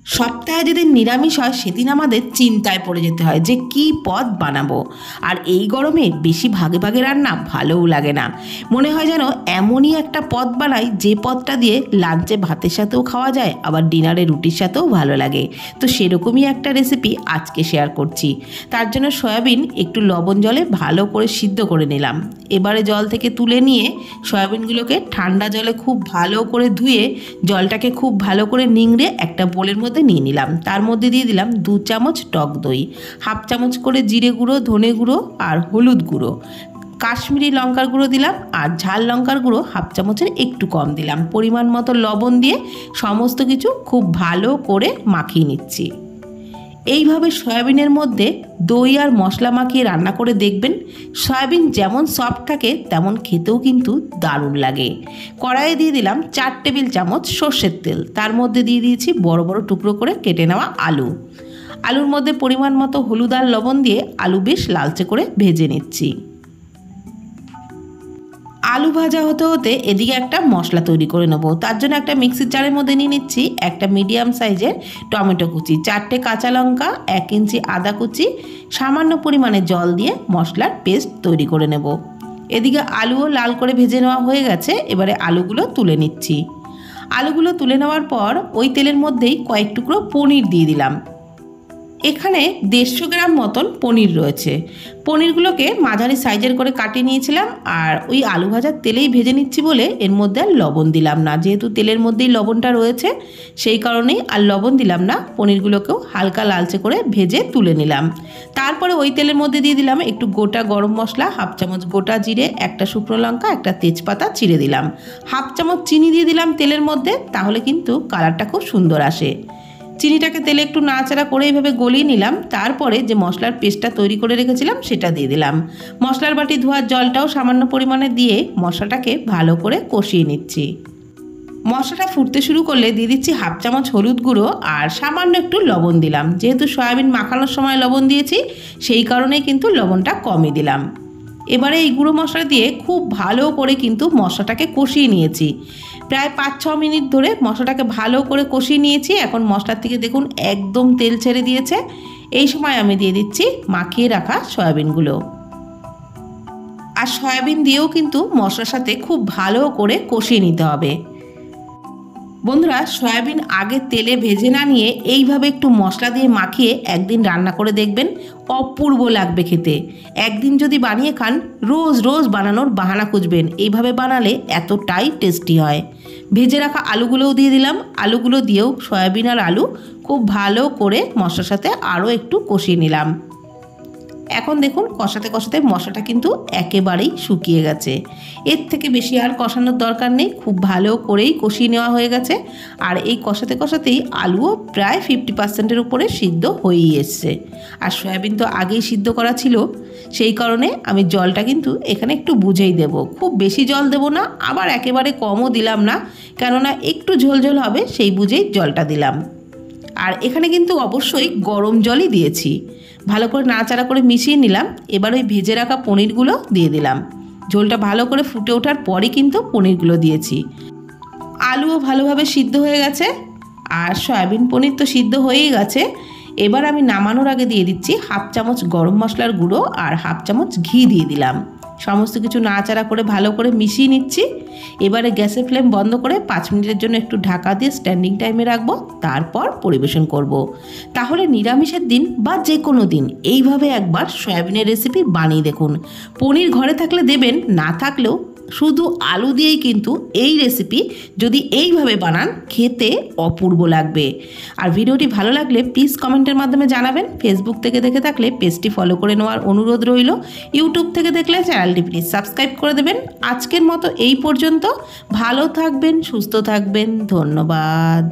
সপ্তাহে যেদিন নিরামিষ হয় সেদিন আমাদের চিন্তায় পড়ে যেতে হয় যে কি পদ বানাবো। আর এই গরমে বেশি ভাগে ভাগে রান্না ভালোও লাগে না। মনে হয় যেন এমনই একটা পদ বানাই যে পদটা দিয়ে লাঞ্চে ভাতের সাথেও খাওয়া যায়, আবার ডিনারে রুটির সাথেও ভালো লাগে। তো সেরকমই একটা রেসিপি আজকে শেয়ার করছি। তার জন্য সয়াবিন একটু লবণ জলে ভালো করে সিদ্ধ করে নিলাম। এবারে জল থেকে তুলে নিয়ে সয়াবিনগুলোকে ঠান্ডা জলে খুব ভালো করে ধুয়ে জলটাকে খুব ভালো করে নিংড়ে একটা বোলের মধ্যে নিয়ে নিলাম। তার মধ্যে দিয়ে দিলাম 2 চামচ টক দই, হাফ চামচ করে জিরে গুঁড়ো, ধনে গুঁড়ো আর হলুদ গুঁড়ো, কাশ্মীরি লঙ্কার গুঁড়ো দিলাম, আর ঝাল লঙ্কার গুঁড়ো হাফ চামচের একটু কম দিলাম। পরিমাণ মতো লবণ দিয়ে সমস্ত কিছু খুব ভালো করে মাখিয়ে নিচ্ছি। এইভাবে সয়াবিনের মধ্যে দই আর মশলা মাখিয়ে রান্না করে দেখবেন, সয়াবিন যেমন সফট থাকে তেমন খেতেও কিন্তু দারুণ লাগে। কড়াইয়ে দিয়ে দিলাম 4 টেবিল চামচ সর্ষের তেল, তার মধ্যে দিয়ে দিয়েছি বড় বড় টুকরো করে কেটে নেওয়া আলু। আলুর মধ্যে পরিমাণ মতো হলুদ আর লবণ দিয়ে আলু বেশ লালচে করে ভেজে নিচ্ছি। আলু ভাজা হতে হতে এদিকে একটা মশলা তৈরি করে নেব। তার জন্য একটা মিক্সির জারের মধ্যে নিয়ে নিচ্ছি একটা মিডিয়াম সাইজের টমেটো কুচি, 4টে কাঁচা লঙ্কা, 1 ইঞ্চি আদা কুচি, সামান্য পরিমাণে জল দিয়ে মশলার পেস্ট তৈরি করে নেব। এদিকে আলুও লাল করে ভেজে নেওয়া হয়ে গেছে। এবারে আলুগুলো তুলে নিচ্ছি। আলুগুলো তুলে নেওয়ার পর ওই তেলের মধ্যেই কয়েক টুকরো পনির দিয়ে দিলাম। এখানে 150 গ্রাম মতন পনির রয়েছে। পনিরগুলোকে মাঝারি সাইজের করে কাটিয়ে নিয়েছিলাম, আর ওই আলু ভাজার তেলেই ভেজে নিচ্ছি বলে এর মধ্যে আর লবণ দিলাম না। যেহেতু তেলের মধ্যেই লবণটা রয়েছে সেই কারণেই আর লবণ দিলাম না। পনিরগুলোকেও হালকা লালচে করে ভেজে তুলে নিলাম। তারপরে ওই তেলের মধ্যে দিয়ে দিলাম একটু গোটা গরম মশলা, হাফ চামচ গোটা জিরে, একটা শুকনো লঙ্কা, একটা তেজপাতা চিড়ে দিলাম, হাফ চামচ চিনি দিয়ে দিলাম তেলের মধ্যে, তাহলে কিন্তু কালারটা খুব সুন্দর আসে। চিনিটাকে তেলে একটু নাড়াচাড়া করে এইভাবে গলিয়ে নিলাম। তারপরে যে মশলার পেস্টটা তৈরি করে রেখেছিলাম সেটা দিয়ে দিলাম। মশলার বাটি ধোয়ার জলটাও সামান্য পরিমাণে দিয়ে মশলাটাকে ভালো করে কষিয়ে নিচ্ছি। মশলাটা ফুটতে শুরু করলে দিয়ে দিচ্ছি হাফ চামচ হলুদ গুঁড়ো আর সামান্য একটু লবণ দিলাম। যেহেতু সয়াবিন মাখানোর সময় লবণ দিয়েছি সেই কারণেই কিন্তু লবণটা কমই দিলাম। এবারে এই গুঁড়ো মশলা দিয়ে খুব ভালো করে কিন্তু মশলাটাকে কষিয়ে নিয়েছি। প্রায় 5-6 মিনিট ধরে মশলাটাকে ভালো করে কষিয়ে নিয়েছি। এখন মশলার থেকে দেখুন একদম তেল ছেড়ে দিয়েছে। এই সময় আমি দিয়ে দিচ্ছি মাখিয়ে রাখা সয়াবিনগুলো। আর সয়াবিন দিয়েও কিন্তু মশলার সাথে খুব ভালো করে কষিয়ে নিতে হবে। বন্ধুরা, সয়াবিন আগে তেলে ভেজে না নিয়ে এইভাবে একটু মশলা দিয়ে মাখিয়ে একদিন রান্না করে দেখবেন, অপূর্ব লাগবে খেতে। একদিন যদি বানিয়ে খান রোজ রোজ বানানোর বাহানা খুঁজবেন। এইভাবে বানালে এতটাই টেস্টি হয়। ভেজে রাখা আলুগুলোও দিয়ে দিলাম। আলুগুলো দিয়েও সয়াবিন আর আলু খুব ভালো করে মশলার সাথে আরও একটু কষিয়ে নিলাম। এখন দেখুন কষাতে কষাতে মশলাটা কিন্তু একেবারেই শুকিয়ে গেছে। এর থেকে বেশি আর কষানোর দরকার নেই। খুব ভালো করেই কষিয়ে নেওয়া হয়ে গেছে। আর এই কষাতে কষাতেই আলুও প্রায় 50%-এর উপরে সিদ্ধ হয়েই এসছে। আর সয়াবিন তো আগেই সিদ্ধ করা ছিল, সেই কারণে আমি জলটা কিন্তু এখানে একটু বুঝেই দেব। খুব বেশি জল দেব না, আবার একেবারে কমও দিলাম না, কেননা একটু ঝোলঝোল হবে সেই বুঝেই জলটা দিলাম। আর এখানে কিন্তু অবশ্যই গরম জলই দিয়েছি। ভালো করে নাড়াচাড়া করে মিশিয়ে নিলাম। এবার ওই ভেজে রাখা পনিরগুলো দিয়ে দিলাম। ঝোলটা ভালো করে ফুটে ওঠার পরই কিন্তু পনিরগুলো দিয়েছি। আলুও ভালোভাবে সিদ্ধ হয়ে গেছে, আর সয়াবিন পনির তো সিদ্ধ হয়েই গেছে। এবার আমি নামানোর আগে দিয়ে দিচ্ছি হাফ চামচ গরম মশলার গুঁড়ো আর হাফ চামচ ঘি দিয়ে দিলাম। সমস্ত কিছু নাড়াচাড়া করে ভালো করে মিশিয়ে নিচ্ছি। এবারে গ্যাসের ফ্লেম বন্ধ করে 5 মিনিটের জন্য একটু ঢাকা দিয়ে স্ট্যান্ডিং টাইমে রাখবো। তারপর পরিবেশন করব। তাহলে নিরামিষের দিন বা যে কোনো দিন এইভাবে একবার সয়াবিনের রেসিপি বানিয়ে দেখুন। পনির ঘরে থাকলে দেবেন, না থাকলেও শুধু আলু দিয়েই কিন্তু এই রেসিপি যদি এইভাবে বানান খেতে অপূর্ব লাগবে। আর ভিডিওটি ভালো লাগলে প্লিজ কমেন্টের মাধ্যমে জানাবেন। ফেসবুক থেকে দেখে থাকলে পেজটি ফলো করে নেওয়ার অনুরোধ রইল। ইউটিউব থেকে দেখলে চ্যানেলটি প্লিজ সাবস্ক্রাইব করে দেবেন। আজকের মতো এই পর্যন্ত। ভালো থাকবেন, সুস্থ থাকবেন। ধন্যবাদ।